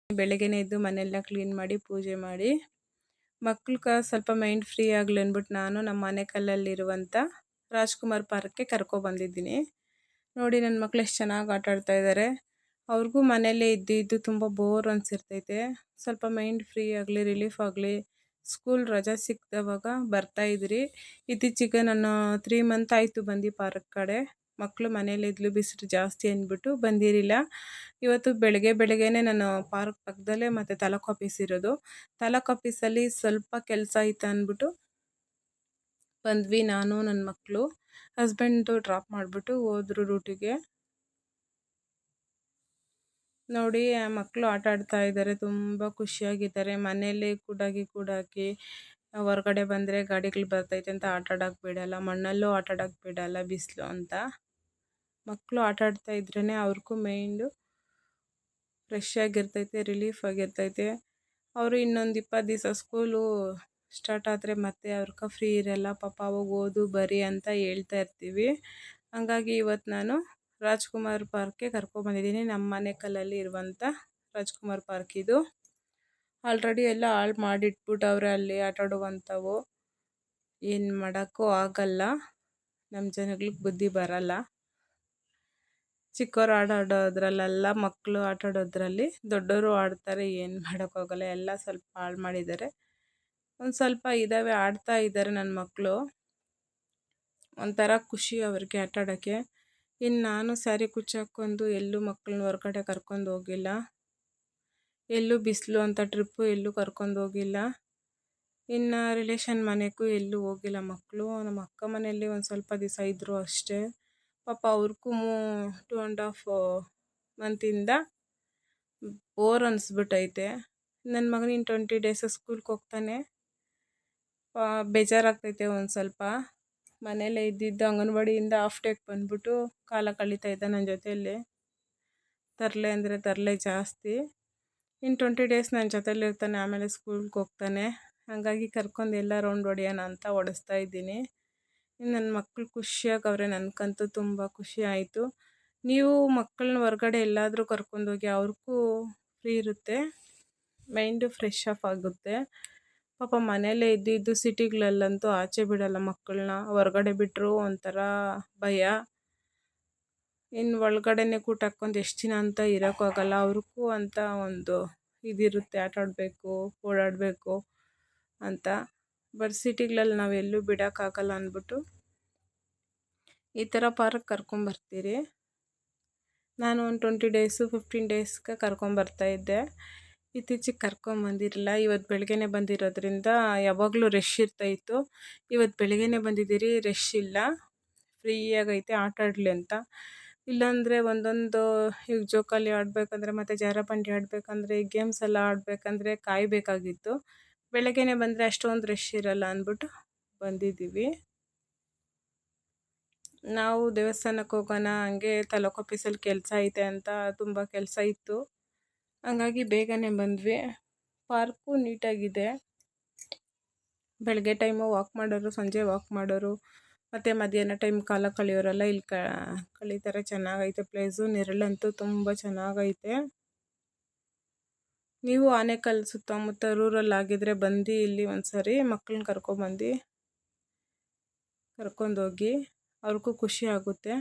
ಬೆಳಗ್ಗೆನೇ ಎದ್ದು ಮನೆಯೆಲ್ಲ ಕ್ಲೀನ್ ಮಾಡಿ ಪೂಜೆ ಮಾಡಿ ಮಕ್ಳಿಗೆ ಸ್ವಲ್ಪ ಮೈಂಡ್ ಫ್ರೀ ಆಗಲಿ ಅಂದ್ಬಿಟ್ಟು ನಾನು ನಮ್ಮ ಮನೆ ಕಲ್ಲಲ್ಲಿರುವಂಥ ರಾಜ್ಕುಮಾರ್ ಪಾರ್ಕ್ಗೆ ಕರ್ಕೊಬಂದಿದ್ದೀನಿ. ನೋಡಿ ನನ್ನ ಮಕ್ಳು ಎಷ್ಟು ಚೆನ್ನಾಗಿ ಆಟ ಆಡ್ತಾ ಇದ್ದಾರೆ. ಅವ್ರಿಗೂ ಮನೆಯಲ್ಲೇ ಇದ್ದು ಇದ್ದು ತುಂಬ ಬೋರ್ ಅನಿಸಿರ್ತೈತೆ. ಸ್ವಲ್ಪ ಮೈಂಡ್ ಫ್ರೀ ಆಗಲಿ, ರಿಲೀಫ್ ಆಗಲಿ, ಸ್ಕೂಲ್ ರಜಾ ಸಿಕ್ಕಿದವಾಗ ಬರ್ತಾಯಿದ್ರಿ. ಇತ್ತೀಚೆಗೆ ನಾನು 3 ಮಂತ್ ಆಯಿತು ಬಂದು ಪಾರ್ಕ್ ಕಡೆ. ಮಕ್ಕಳು ಮನೇಲಿದ್ಲು, ಬಿಸಿಲು ಜಾಸ್ತಿ ಅಂದ್ಬಿಟ್ಟು ಬಂದಿರಲಿಲ್ಲ. ಇವತ್ತು ಬೆಳಗ್ಗೆನೇ ನಾನು ಪಾರ್ಕ್ ಪಕ್ಕದಲ್ಲೇ ಮತ್ತು ತಾಲೂಕು ಆಫೀಸ್ ಇರೋದು. ತಾಲೂಕು ಆಫೀಸಲ್ಲಿ ಸ್ವಲ್ಪ ಕೆಲಸ ಇತ್ತು ಅಂದ್ಬಿಟ್ಟು ಬಂದ್ವಿ. ನಾನು ನನ್ನ ಮಕ್ಕಳು, ಹಸ್ಬೆಂಡು ಡ್ರಾಪ್ ಮಾಡಿಬಿಟ್ಟು ಹೋದ್ರು ಡ್ಯೂಟಿಗೆ. ನೋಡಿ ಮಕ್ಕಳು ಆಟ ಆಡ್ತಾ ಇದ್ದಾರೆ, ತುಂಬ ಖುಷಿಯಾಗಿದ್ದಾರೆ. ಮನೆಯಲ್ಲೇ ಕೂಡಾಕಿ ಹೊರಗಡೆ ಬಂದರೆ ಗಾಡಿಗಳು ಬರ್ತೈತೆ ಅಂತ ಆಟ ಆಡೋಕ್ಕೆ ಬಿಡಲ್ಲ, ಮಣ್ಣಲ್ಲೂ ಆಟ ಆಡೋಕ್ಕೆ ಬಿಡಲ್ಲ ಬಿಸಿಲು ಅಂತ. ಮಕ್ಕಳು ಆಟ ಆಡ್ತಾ ಇದ್ರೇ ಅವ್ರಿಗೂ ಮೈಂಡು ಫ್ರೆಶ್ ಆಗಿರ್ತೈತೆ, ರಿಲೀಫ್ ಆಗಿರ್ತೈತೆ. ಅವರು ಇನ್ನೊಂದು 20 ದಿವಸ ಸ್ಕೂಲು ಸ್ಟಾರ್ಟ್ ಆದರೆ ಮತ್ತೆ ಅವ್ರಿಗೆ ಫ್ರೀ ಇರಲ್ಲ ಪಾಪ. ಅವಾಗ ಓದು ಬರಿ ಅಂತ ಹೇಳ್ತಾ ಇರ್ತೀವಿ. ಹಂಗಾಗಿ ಇವತ್ತು ನಾನು ರಾಜ್ಕುಮಾರ್ ಪಾರ್ಕ್ಗೆ ಕರ್ಕೊಬಂದಿದ್ದೀನಿ. ನಮ್ಮ ಮನೆ ಕಲ್ಲಲ್ಲಿ ಇರುವಂಥ ರಾಜ್ಕುಮಾರ್ ಪಾರ್ಕ್ ಇದು. ಆಲ್ರೆಡಿ ಎಲ್ಲ ಹಾಳು ಮಾಡಿಟ್ಬಿಟ್ಟವ್ರೆ ಅಲ್ಲಿ ಆಟ ಆಡುವಂಥವು. ಏನು ಮಾಡೋಕ್ಕೂ ಆಗಲ್ಲ, ನಮ್ಮ ಜನಗಳಿಗೆ ಬುದ್ಧಿ ಬರಲ್ಲ. ಚಿಕ್ಕವರು ಆಡೋದ್ರಲ್ಲೆಲ್ಲ ಮಕ್ಕಳು ಆಟ ಆಡೋದ್ರಲ್ಲಿ ದೊಡ್ಡವರು ಆಡ್ತಾರೆ, ಏನು ಮಾಡೋಕ್ಕಾಗಲ್ಲ. ಎಲ್ಲ ಸ್ವಲ್ಪ ಹಾಳು ಮಾಡಿದ್ದಾರೆ. ಒಂದು ಸ್ವಲ್ಪ ಇದ್ದಾವೆ, ಆಡ್ತಾ ಇದ್ದಾರೆ ನನ್ನ ಮಕ್ಕಳು. ಒಂಥರ ಖುಷಿ ಅವ್ರಿಗೆ ಆಟ ಆಡೋಕ್ಕೆ. ಇನ್ನು ನಾನು ಸ್ಯಾರಿ ಕುಚ್ಚಾಕೊಂಡು ಎಲ್ಲೂ ಮಕ್ಕಳನ್ನ ಹೊರಗಡೆ ಕರ್ಕೊಂಡು ಹೋಗಿಲ್ಲ. ಎಲ್ಲೂ ಬಿಸಿಲು ಅಂತ ಟ್ರಿಪ್ಪು ಎಲ್ಲೂ ಕರ್ಕೊಂಡು ಹೋಗಿಲ್ಲ. ಇನ್ನು ರಿಲೇಷನ್ ಮನೆಗೂ ಎಲ್ಲೂ ಹೋಗಿಲ್ಲ ಮಕ್ಕಳು. ನಮ್ಮ ಅಕ್ಕ ಮನೆಯಲ್ಲಿ ಒಂದು ಸ್ವಲ್ಪ ದಿವಸ ಇದ್ದರು ಅಷ್ಟೇ. ಪಾಪ ಅವ್ರಿಗೂ 2.5 ಮಂತಿಂದ ಬೋರ್ ಅನಿಸ್ಬಿಟ್ಟೈತೆ. ನನ್ನ ಮಗನ ಇನ್ನು 20 ಡೇಸ್ ಸ್ಕೂಲ್ಗೆ ಹೋಗ್ತಾನೆ. ಬೇಜಾರಾಗ್ತೈತೆ ಒಂದು ಸ್ವಲ್ಪ. ಮನೇಲೇ ಇದ್ದಿದ್ದು ಅಂಗನವಾಡಿಯಿಂದ ಹಾಫ್ ಡೇಗೆ ಬಂದ್ಬಿಟ್ಟು ಕಾಲ ಕಳೀತಾ ಇದ್ದ ನನ್ನ ಜೊತೆಯಲ್ಲಿ. ತರಲೆ ಅಂದರೆ ತರಲೆ ಜಾಸ್ತಿ. ಇನ್ನು 20 ಡೇಸ್ ನನ್ನ ಜೊತೆಲಿ ಇರ್ತಾನೆ, ಆಮೇಲೆ ಸ್ಕೂಲ್ಗೆ ಹೋಗ್ತಾನೆ. ಹಾಗಾಗಿ ಕರ್ಕೊಂಡು ಎಲ್ಲ ರೌಂಡ್ ಹೊಡೆಯೋಣ ಅಂತ ಓಡಿಸ್ತಾ ಇದ್ದೀನಿ. ನನ್ನ ಮಕ್ಕಳು ಖುಷಿಯಾಗವ್ರೆ, ನನಗಂತೂ ತುಂಬ ಖುಷಿ ಆಯಿತು. ನೀವು ಮಕ್ಕಳನ್ನ ಹೊರಗಡೆ ಎಲ್ಲಾದರೂ ಕರ್ಕೊಂಡೋಗಿ, ಅವ್ರಿಗೂ ಫ್ರೀ ಇರುತ್ತೆ, ಮೈಂಡು ಫ್ರೆಶ್ ಆಫ್ ಆಗುತ್ತೆ. ಪಾಪ ಮನೆಯಲ್ಲೇ ಇದ್ದು ಸಿಟಿಗಳಲ್ಲಂತೂ ಆಚೆ ಬಿಡಲ್ಲ ಮಕ್ಕಳನ್ನ. ಹೊರಗಡೆ ಬಿಟ್ಟರು ಒಂಥರ ಭಯ. ಇನ್ನು ಒಳಗಡೆನೇ ಕೂಟಾಕ್ಕೊಂಡು ಎಷ್ಟು ದಿನ ಅಂತ ಇರೋಕ್ಕಾಗಲ್ಲ. ಅವ್ರಿಗೂ ಅಂತ ಒಂದು ಇದಿರುತ್ತೆ, ಆಟ ಆಡಬೇಕು, ಓಡಾಡಬೇಕು ಅಂತ. ಬಟ್ ಸಿಟಿಗಳಲ್ಲಿ ನಾವೆಲ್ಲೂ ಬಿಡೋಕ್ಕಾಗಲ್ಲ ಅಂದ್ಬಿಟ್ಟು ಈ ಥರ ಪಾರ್ಕ್ ಕರ್ಕೊಂಬರ್ತೀರಿ. ನಾನು ಒಂದು 20 ಡೇಸು 15 ಡೇಸ್ಗೆ ಕರ್ಕೊಂಬರ್ತಾಯಿದ್ದೆ. ಇತ್ತೀಚೆಗೆ ಕರ್ಕೊಂಬಂದಿರಲಿಲ್ಲ. ಇವತ್ತು ಬೆಳಗ್ಗೆನೇ ಬಂದಿರೋದ್ರಿಂದ ಯಾವಾಗಲೂ ರಶ್ ಇರ್ತಾಯಿತ್ತು. ಇವತ್ತು ಬೆಳಗ್ಗೆನೇ ಬಂದಿದ್ದೀರಿ, ರಶ್ ಇಲ್ಲ, ಫ್ರೀಯಾಗೈತೆ, ಆಟ ಆಡಲಿ ಅಂತ. ಇಲ್ಲಾಂದರೆ ಒಂದೊಂದು ಈಗ ಜೋಕಾಲಿ ಆಡಬೇಕಂದ್ರೆ, ಮತ್ತು ಜಾರಬಂಡಿ ಆಡಬೇಕಂದ್ರೆ, ಗೇಮ್ಸ್ ಎಲ್ಲ ಆಡಬೇಕಂದ್ರೆ ಕಾಯಬೇಕಾಗಿತ್ತು. ಬೆಳಗ್ಗೆನೇ ಬಂದರೆ ಅಷ್ಟೊಂದು ರಶ್ ಇರಲ್ಲ ಅಂದ್ಬಿಟ್ಟು ಬಂದಿದ್ದೀವಿ. ನಾವು ದೇವಸ್ಥಾನಕ್ಕೆ ಹೋಗೋಣ, ಹಂಗೆ ತಾಲೂಕು ಆಫೀಸಲ್ಲಿ ಕೆಲಸ ಐತೆ ಅಂತ ತುಂಬ ಕೆಲಸ ಇತ್ತು. ಹಂಗಾಗಿ ಬೇಗನೆ ಬಂದ್ವಿ. ಪಾರ್ಕು ನೀಟಾಗಿದೆ. ಬೆಳಗ್ಗೆ ಟೈಮು ವಾಕ್ ಮಾಡೋರು, ಸಂಜೆ ವಾಕ್ ಮಾಡೋರು, ಮತ್ತು ಮಧ್ಯಾಹ್ನ ಟೈಮ್ ಕಾಲ ಕಳೆಯೋರೆಲ್ಲ ಇಲ್ಲಿ ಕಳೀತಾರೆ. ಚೆನ್ನಾಗೈತೆ ಪ್ಲೇಸು. ನೆರಳಂತೂ ತುಂಬ ಚೆನ್ನಾಗೈತೆ. ನೀವು ಆನೇಕಲ್ ಸುತ್ತಮುತ್ತ ರೂರಲ್ಲಾಗಿದ್ದರೆ ಬಂದು ಇಲ್ಲಿ ಒಂದು ಸರಿ ಮಕ್ಕಳನ್ನ ಕರ್ಕೊಂಡೋಗಿ, ಅವ್ರಿಗೂ ಖುಷಿ ಆಗುತ್ತೆ.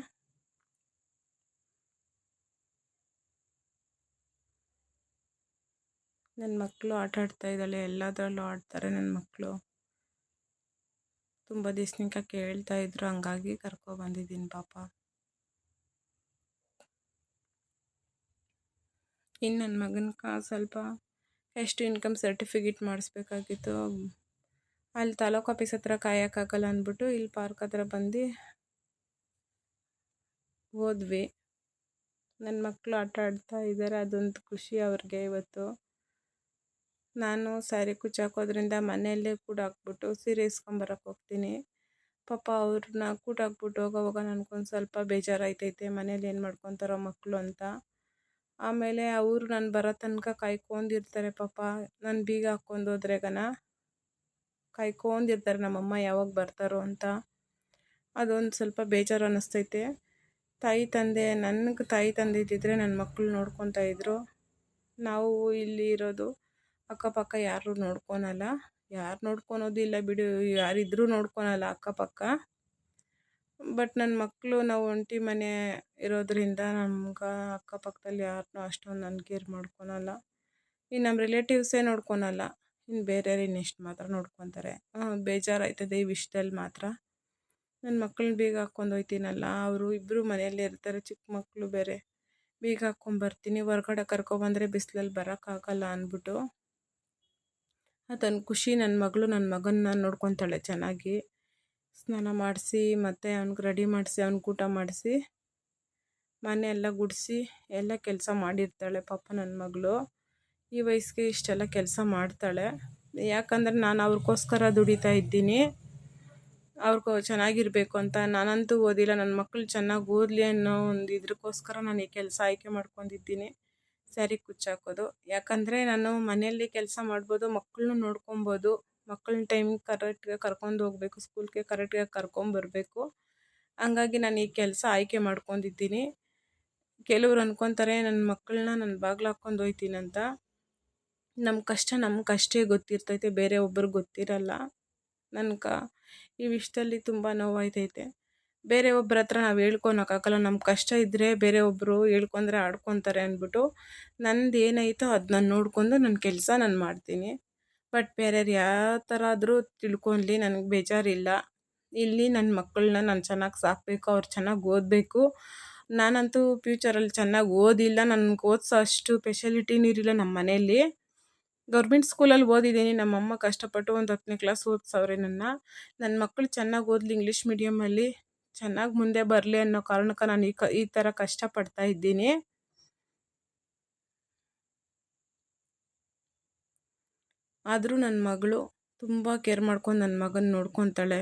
ನನ್ನ ಮಕ್ಕಳು ಆಟ ಆಡ್ತಾ ಇದ್ದಾಳೆ, ಎಲ್ಲದರಲ್ಲೂ ಆಡ್ತಾರೆ ನನ್ನ ಮಕ್ಕಳು. ತುಂಬ ದಿವ್ಸನಿಂದ ಕೇಳ್ತಾ ಇದ್ರು, ಹಂಗಾಗಿ ಕರ್ಕೊಬಂದಿದ್ದೀನಿ ಪಾಪ. ಇನ್ನು ನನ್ನ ಮಗನಿಗೆ ಸ್ವಲ್ಪ ಎಷ್ಟು ಇನ್ಕಮ್ ಸರ್ಟಿಫಿಕೇಟ್ ಮಾಡಿಸ್ಬೇಕಾಗಿತ್ತು. ಅಲ್ಲಿ ತಾಲೂಕು ಆಫೀಸ್ ಹತ್ರ ಕಾಯೋಕ್ಕಾಗಲ್ಲ ಅಂದ್ಬಿಟ್ಟು ಇಲ್ಲಿ ಪಾರ್ಕ್ ಹತ್ರ ಬಂದು ಹೋದ್ವಿ. ನನ್ನ ಮಕ್ಕಳು ಆಟ ಆಡ್ತಾ ಇದ್ದಾರೆ, ಅದೊಂದು ಖುಷಿ ಅವ್ರಿಗೆ ಇವತ್ತು. ನಾನು ಸ್ಯಾರಿ ಕುಚ್ಚಾಕೋದ್ರಿಂದ ಮನೆಯಲ್ಲೇ ಕೂಡಾಕ್ಬಿಟ್ಟು ಸೀರೆ ಇಸ್ಕೊಂಬರಕ್ಕೆ ಹೋಗ್ತೀನಿ. ಪಾಪ ಅವ್ರನ್ನ ಕೂಟಾಕ್ಬಿಟ್ಟು ಹೋಗೋವಾಗ ನನಗೊಂದು ಸ್ವಲ್ಪ ಬೇಜಾರಾಯ್ತೈತೆ, ಮನೇಲಿ ಏನು ಮಾಡ್ಕೊತಾರೋ ಮಕ್ಕಳು ಅಂತ. ಆಮೇಲೆ ಅವರು ನಾನು ಬರೋ ತನಕ ಕಾಯ್ಕೊಂಡಿರ್ತಾರೆ ಪಾಪ. ನಾನು ಬೀಗ ಹಾಕ್ಕೊಂಡು ಹೋದ್ರೆಗನ ಕಾಯ್ಕೊಂಡಿರ್ತಾರೆ ನಮ್ಮಮ್ಮ ಯಾವಾಗ ಬರ್ತಾರೋ ಅಂತ. ಅದೊಂದು ಸ್ವಲ್ಪ ಬೇಜಾರು ಅನ್ನಿಸ್ತೈತೆ. ನನಗೆ ತಾಯಿ ತಂದೆ ಇದ್ದಿದ್ರೆ ನನ್ನ ಮಕ್ಕಳು ನೋಡ್ಕೊತಾ ಇದ್ರು. ನಾವು ಇಲ್ಲಿ ಇರೋದು ಅಕ್ಕಪಕ್ಕ ಯಾರು ನೋಡ್ಕೊಳಲ್ಲ, ಯಾರು ನೋಡ್ಕೊಳೋದಿಲ್ಲ ಬಿಡು, ಯಾರಿದ್ರೂ ನೋಡ್ಕೊಳಲ್ಲ ಅಕ್ಕಪಕ್ಕ. ಬಟ್ ನನ್ನ ಮಕ್ಕಳು ನಾವು ಒಂಟಿ ಮನೆ ಇರೋದ್ರಿಂದ ನಮ್ಗೆ ಅಕ್ಕಪಕ್ಕದಲ್ಲಿ ಯಾರನ್ನೂ ಅಷ್ಟೊಂದು ನಾನು ಕೇರ್ ಮಾಡ್ಕೊಳಲ್ಲ. ಇನ್ನು ನಮ್ಮ ರಿಲೇಟಿವ್ಸೇ ನೋಡ್ಕೊಳಲ್ಲ, ಇನ್ನು ಬೇರೆಯವ್ರು ಇನ್ನೆಷ್ಟು ಮಾತ್ರ ನೋಡ್ಕೊತಾರೆ. ಬೇಜಾರಾಯ್ತದೆ ಈ ವಿಷಯದಲ್ಲಿ ಮಾತ್ರ. ನನ್ನ ಮಕ್ಕಳನ್ನ ಬೀಗ ಹಾಕ್ಕೊಂಡು ಹೋಗ್ತೀನಲ್ಲ, ಅವರು ಇಬ್ಬರು ಮನೆಯಲ್ಲೇ ಇರ್ತಾರೆ, ಚಿಕ್ಕ ಮಕ್ಕಳು ಬೇರೆ. ಬೀಗ ಹಾಕ್ಕೊಂಬರ್ತೀನಿ, ಹೊರ್ಗಡೆ ಕರ್ಕೊಬಂದರೆ ಬಿಸಿಲಲ್ಲಿ ಬರೋಕ್ಕಾಗಲ್ಲ ಅಂದ್ಬಿಟ್ಟು. ಅದೊಂದು ಖುಷಿ. ನನ್ನ ಮಗಳು ನನ್ನ ಮಗನ್ನ ನೋಡ್ಕೊತಾಳೆ ಚೆನ್ನಾಗಿ. ಸ್ನಾನ ಮಾಡಿಸಿ ಮತ್ತು ಅವ್ನಿಗೆ ರೆಡಿ ಮಾಡಿಸಿ ಅವ್ನಿಗೆ ಊಟ ಮಾಡಿಸಿ ಮನೆ ಎಲ್ಲ ಗುಡಿಸಿ ಎಲ್ಲ ಕೆಲಸ ಮಾಡಿರ್ತಾಳೆ ಪಾಪ ನನ್ನ ಮಗಳು. ಈ ವಯಸ್ಸಿಗೆ ಇಷ್ಟೆಲ್ಲ ಕೆಲಸ ಮಾಡ್ತಾಳೆ. ಯಾಕಂದರೆ ನಾನು ಅವ್ರಿಗೋಸ್ಕರ ದುಡಿತಾ ಇದ್ದೀನಿ, ಅವ್ರಿಗೂ ಚೆನ್ನಾಗಿರಬೇಕು ಅಂತ. ನಾನಂತೂ ಓದಿಲ್ಲ, ನನ್ನ ಮಕ್ಕಳು ಚೆನ್ನಾಗಿ ಓದಲಿ ಅನ್ನೋ ಒಂದು ಇದಕ್ಕೋಸ್ಕರ ನಾನು ಈ ಕೆಲಸ ಆಯ್ಕೆ ಮಾಡ್ಕೊಂಡಿದ್ದೀನಿ, ಸ್ಯಾರಿ ಕುಚ್ಚಾಕೋದು. ಯಾಕಂದರೆ ನಾನು ಮನೆಯಲ್ಲಿ ಕೆಲಸ ಮಾಡ್ಬೋದು, ಮಕ್ಕಳನ್ನೂ ನೋಡ್ಕೊಬೋದು, ಮಕ್ಕಳನ್ನ ಟೈಮ್ ಕರೆಕ್ಟ್ಗೆ ಕರ್ಕೊಂಡು ಹೋಗಬೇಕು, ಸ್ಕೂಲ್ಗೆ ಕರೆಕ್ಟ್ಗೆ ಕರ್ಕೊಂಬರ್ಬೇಕು. ಹಂಗಾಗಿ ನಾನು ಈ ಕೆಲಸ ಆಯ್ಕೆ ಮಾಡ್ಕೊಂಡಿದ್ದೀನಿ. ಕೆಲವ್ರು ಅಂದ್ಕೊತಾರೆ ನನ್ನ ಮಕ್ಕಳನ್ನ ನಾನು ಬಾಗ್ಲು ಹಾಕ್ಕೊಂಡು ಹೋಗ್ತೀನಂತ. ನಮಗಷ್ಟೇ ಗೊತ್ತಿರ್ತೈತೆ, ಬೇರೆ ಒಬ್ರಿಗೆ ಗೊತ್ತಿರಲ್ಲ. ಈ ವಿಷಯದಲ್ಲಿ ತುಂಬ ನೋವಾಯ್ತೈತೆ. ಬೇರೆ ಒಬ್ಬರ ಹತ್ರ ನಾವು ಹೇಳ್ಕೊಳಕ್ಕಾಗಲ್ಲ. ನಮ್ಮ ಕಷ್ಟ ಇದ್ದರೆ ಬೇರೆ ಒಬ್ಬರು ಹೇಳ್ಕೊಂಡ್ರೆ ಆಡ್ಕೊತಾರೆ ಅಂದ್ಬಿಟ್ಟು ನಂದು ಏನಾಯ್ತೋ ಅದು ನಾನು ನೋಡ್ಕೊಂಡು ನನ್ನ ಕೆಲಸ ನಾನು ಮಾಡ್ತೀನಿ. ಬಟ್ ಬೇರೆಯವ್ರು ಯಾವ ಥರ ಆದರೂ ತಿಳ್ಕೊಳ್ಲಿ, ನನಗೆ ಬೇಜಾರಿಲ್ಲ. ಇಲ್ಲಿ ನನ್ನ ಮಕ್ಕಳನ್ನ ನಾನು ಚೆನ್ನಾಗಿ ಸಾಕಬೇಕು, ಅವ್ರು ಚೆನ್ನಾಗಿ ಓದಬೇಕು. ನಾನಂತೂ ಫ್ಯೂಚರಲ್ಲಿ ಚೆನ್ನಾಗಿ ಓದಿಲ್ಲ, ನನಗೆ ಓದಿಸೋ ಅಷ್ಟು ಫೆಸಿಲಿಟಿನೂ ಇರಲಿಲ್ಲ ನಮ್ಮ ಮನೆಯಲ್ಲಿ. ಗೌರ್ಮೆಂಟ್ ಸ್ಕೂಲಲ್ಲಿ ಓದಿದ್ದೀನಿ, ನಮ್ಮಮ್ಮ ಕಷ್ಟಪಟ್ಟು ಒಂದು 10ನೇ ಕ್ಲಾಸ್ ಓದಿಸವ್ರೆ ನನ್ನ ಮಕ್ಕಳು ಚೆನ್ನಾಗಿ ಓದಲಿ, ಇಂಗ್ಲೀಷ್ ಮೀಡಿಯಮಲ್ಲಿ ಚೆನ್ನಾಗಿ ಮುಂದೆ ಬರಲಿ ಅನ್ನೋ ಕಾರಣಕ್ಕೆ ನಾನು ಈ ಥರ ಕಷ್ಟಪಡ್ತಾ ಇದ್ದೀನಿ. ಆದರೂ ನನ್ನ ಮಗಳು ತುಂಬ ಕೇರ್ ಮಾಡ್ಕೊಂಡು ನನ್ನ ಮಗನ ನೋಡ್ಕೊತಾಳೆ.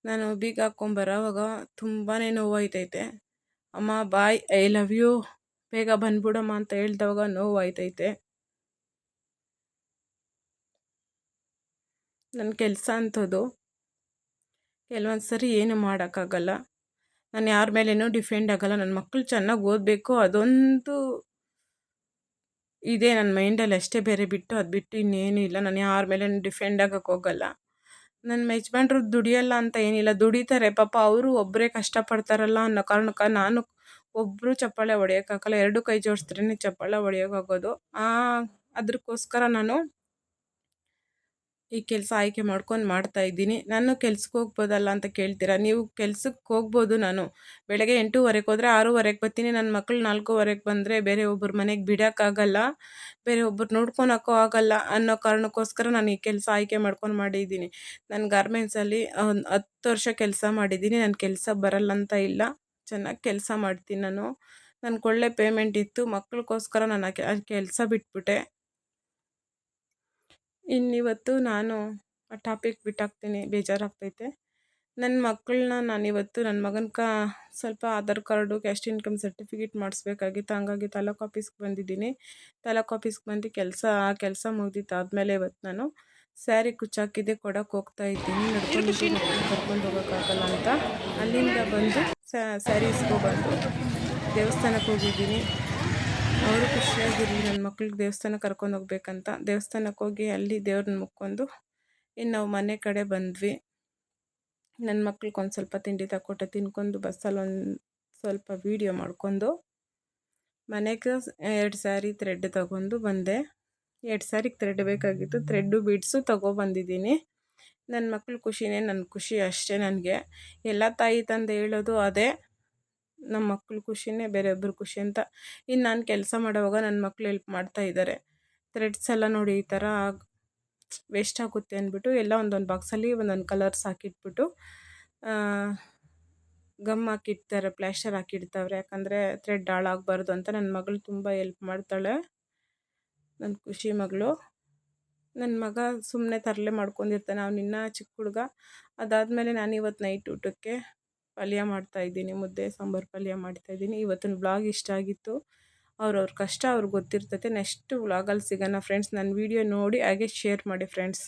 ನಾನು ಬೀಗ ಹಾಕ್ಕೊಂಬರೋವಾಗ ತುಂಬಾ ನೋವಾಯ್ತೈತೆ. ಅಮ್ಮ ಬಾಯ್, ಐ ಲವ್ ಯು, ಬೇಗ ಬಂದ್ಬಿಡಮ್ಮ ಅಂತ ಹೇಳ್ದವಾಗ ನೋವಾಯ್ತೈತೆ. ನನ್ನ ಕೆಲಸ ಅಂಥದ್ದು ಕೆಲವೊಂದು ಸರಿ ಏನು ಮಾಡೋಕ್ಕಾಗಲ್ಲ, ನಾನು ಯಾರ ಮೇಲೇನೂ ಡಿಫೆಂಡ್ ಆಗೋಲ್ಲ. ನನ್ನ ಮಕ್ಕಳು ಚೆನ್ನಾಗಿ ಓದಬೇಕು, ಅದೊಂದು ಇದೇ ನನ್ನ ಮೈಂಡಲ್ಲಿ ಅಷ್ಟೇ, ಬೇರೆ ಬಿಟ್ಟು ಅದು ಬಿಟ್ಟು ಇನ್ನೇನು ಇಲ್ಲ. ನಾನು ಯಾರ ಮೇಲೇನು ಡಿಫೆಂಡ್ ಆಗೋಕ್ಕೆ ಹೋಗಲ್ಲ. ನನ್ನ ಯಜಮಾನ್ರು ದುಡಿಯಲ್ಲ ಅಂತ ಏನಿಲ್ಲ, ದುಡಿತಾರೆ ಪಾಪ, ಅವರು ಒಬ್ಬರೇ ಕಷ್ಟಪಡ್ತಾರಲ್ಲ ಅನ್ನೋ ಕಾರಣಕ್ಕೆ ನಾನು ಒಬ್ಬರು ಚಪ್ಪಾಳೆ ಹೊಡೆಯೋಕ್ಕಾಗಲ್ಲ, 2 ಕೈ ಜೋಡಿಸಿದ್ರೇ ಚಪ್ಪಾಳೆ ಹೊಡೆಯೋಕ್ಕಾಗೋದು. ಅದಕ್ಕೋಸ್ಕರ ನಾನು ಈ ಕೆಲಸ ಆಯ್ಕೆ ಮಾಡ್ಕೊಂಡು ಮಾಡ್ತಾಯಿದ್ದೀನಿ. ನಾನು ಕೆಲ್ಸಕ್ಕೆ ಹೋಗ್ಬೋದಲ್ಲ ಅಂತ ಕೇಳ್ತೀರಾ, ನೀವು ಕೆಲ್ಸಕ್ಕೆ ಹೋಗ್ಬೋದು. ನಾನು ಬೆಳಗ್ಗೆ 8:30 ಹೋದರೆ 6:30 ಬರ್ತೀನಿ. ನನ್ನ ಮಕ್ಕಳು 4:30 ಬಂದರೆ ಬೇರೆ ಒಬ್ಬರು ಮನೆಗೆ ಬಿಡೋಕ್ಕಾಗಲ್ಲ, ಬೇರೆ ಒಬ್ಬರು ನೋಡ್ಕೊಳಕ್ಕೂ ಆಗಲ್ಲ ಅನ್ನೋ ಕಾರಣಕ್ಕೋಸ್ಕರ ನಾನು ಈ ಕೆಲಸ ಆಯ್ಕೆ ಮಾಡ್ಕೊಂಡು ಮಾಡಿದ್ದೀನಿ. ನಾನು ಗಾರ್ಮೆಂಟ್ಸಲ್ಲಿ ಒಂದು 10 ವರ್ಷ ಕೆಲಸ ಮಾಡಿದ್ದೀನಿ. ನನ್ನ ಕೆಲಸ ಬರಲ್ಲ ಅಂತ ಇಲ್ಲ, ಚೆನ್ನಾಗಿ ಕೆಲಸ ಮಾಡ್ತೀನಿ ನಾನು. ನನಗೆ ಒಳ್ಳೆ ಪೇಮೆಂಟ್ ಇತ್ತು, ಮಕ್ಕಳಿಗೋಸ್ಕರ ನಾನು ಆ ಕೆಲಸ ಬಿಟ್ಬಿಟ್ಟೆ. ಇನ್ನಿವತ್ತು ನಾನು ಆ ಟಾಪಿಕ್ ಬಿಟ್ಟಾಕ್ತೀನಿ, ಬೇಜಾರಾಗ್ತೈತೆ. ನನ್ನ ಮಕ್ಕಳನ್ನ ನಾನಿವತ್ತು ನನ್ನ ಮಗನ ಸ್ವಲ್ಪ Aadhaar card, caste income certificate ಮಾಡಿಸ್ಬೇಕಾಗಿತ್ತು. ಹಂಗಾಗಿ ತಾಲೂಕು ಆಫೀಸ್ಗೆ ಬಂದಿದ್ದೀನಿ. ತಾಲೂಕು ಆಫೀಸ್ಗೆ ಬಂದು ಕೆಲಸ ಮುಗ್ದಿತ್ತು ಆದಮೇಲೆ ಇವತ್ತು ನಾನು ಸ್ಯಾರಿ ಕುಚ್ಚಾಕಿದ್ದೆ ಕೊಡೋಕೆ ಹೋಗ್ತಾ ಇದ್ದೀನಿ. ನಡ್ಕೊಂಡು ಕರ್ಕೊಂಡು ಹೋಗೋಕ್ಕಾಗಲ್ಲ ಅಂತ ಅಲ್ಲಿಂದ ಬಂದು ಸ್ಯಾರಿ ಇಸ್ಕೊಬಂದು ದೇವಸ್ಥಾನಕ್ಕೆ ಹೋಗಿದ್ದೀನಿ. ಅವರು ಖುಷಿಯಾಗಿರಲಿ, ನನ್ನ ಮಕ್ಳಿಗೆ ದೇವಸ್ಥಾನಕ್ಕೆ ಕರ್ಕೊಂಡು ಹೋಗ್ಬೇಕಂತ ದೇವಸ್ಥಾನಕ್ಕೆ ಹೋಗಿ ಅಲ್ಲಿ ದೇವ್ರನ್ನ ಮುಕ್ಕೊಂಡು ಇನ್ನು ನಾವು ಮನೆ ಕಡೆ ಬಂದ್ವಿ. ನನ್ನ ಮಕ್ಳಿಗೆ ಒಂದು ಸ್ವಲ್ಪ ತಿಂಡಿ ತಕ್ಕೊಟ್ಟೆ, ತಿನ್ಕೊಂಡು ಬಸ್ಸಲ್ಲಿ ಒಂದು ಸ್ವಲ್ಪ ವೀಡಿಯೋ ಮಾಡ್ಕೊಂಡು ಮನೆಗೆ 2 ಸ್ಯಾರಿ ಥ್ರೆಡ್ ತಗೊಂಡು ಬಂದೆ. 2 ಸ್ಯಾರಿಗೆ ಥ್ರೆಡ್ ಬೇಕಾಗಿತ್ತು, ಥ್ರೆಡ್ಡು ಬೀಡ್ಸು ತೊಗೊಬಂದಿದ್ದೀನಿ. ನನ್ನ ಮಕ್ಳು ಖುಷಿನೇ ನನ್ನ ಖುಷಿ ಅಷ್ಟೇ. ನನಗೆ ಎಲ್ಲ ತಾಯಿ ತಂದೆ ಹೇಳೋದು ಅದೇ, ನಮ್ಮ ಮಕ್ಳು ಖುಷಿನೇ ಬೇರೆಯೊಬ್ಬರು ಖುಷಿ ಅಂತ. ಇನ್ನು ನಾನು ಕೆಲಸ ಮಾಡೋವಾಗ ನನ್ನ ಮಕ್ಳು ಹೆಲ್ಪ್ ಮಾಡ್ತಾಯಿದ್ದಾರೆ. ಥ್ರೆಡ್ಸ್ ಎಲ್ಲ ನೋಡಿ ಈ ಥರ ವೇಸ್ಟ್ ಆಗುತ್ತೆ ಅಂದ್ಬಿಟ್ಟು ಎಲ್ಲ ಒಂದೊಂದು ಬಾಕ್ಸಲ್ಲಿ ಒಂದೊಂದು ಕಲರ್ಸ್ ಹಾಕಿಟ್ಬಿಟ್ಟು ಗಮ್ ಹಾಕಿಡ್ತಾರೆ, ಪ್ಲಾಸ್ಟರ್ ಹಾಕಿಡ್ತಾವ್ರೆ, ಯಾಕಂದರೆ ಥ್ರೆಡ್ ಹಾಳಾಗಬಾರ್ದು ಅಂತ. ನನ್ನ ಮಗಳು ತುಂಬ ಹೆಲ್ಪ್ ಮಾಡ್ತಾಳೆ, ನನ್ನ ಖುಷಿ ಮಗಳು. ನನ್ನ ಮಗ ಸುಮ್ಮನೆ ತರಲೆ ಮಾಡ್ಕೊಂಡಿರ್ತಾನೆ, ಅವನಿನ್ನ ಚಿಕ್ಕ ಹುಡುಗ. ಅದಾದಮೇಲೆ ನಾನು ಇವತ್ತು ನೈಟ್ ಊಟಕ್ಕೆ ಪಲ್ಯ ಮಾಡ್ತಾಯಿದ್ದೀನಿ, ಮುದ್ದೆ ಸಾಂಬಾರು ಪಲ್ಯ ಮಾಡ್ತಾಯಿದ್ದೀನಿ. ಇವತ್ತಿನ ವ್ಲಾಗ್ ಇಷ್ಟ ಆಗಿತ್ತು. ಅವ್ರವ್ರ ಕಷ್ಟ ಅವ್ರಿಗೆ ಗೊತ್ತಿರ್ತೈತೆ. ನೆಕ್ಸ್ಟ್ ವ್ಲಾಗಲ್ಲಿ ಸಿಗೋಣ ಫ್ರೆಂಡ್ಸ್. ನನ್ನ ವೀಡಿಯೋ ನೋಡಿ ಹಾಗೆ ಶೇರ್ ಮಾಡಿ ಫ್ರೆಂಡ್ಸ್.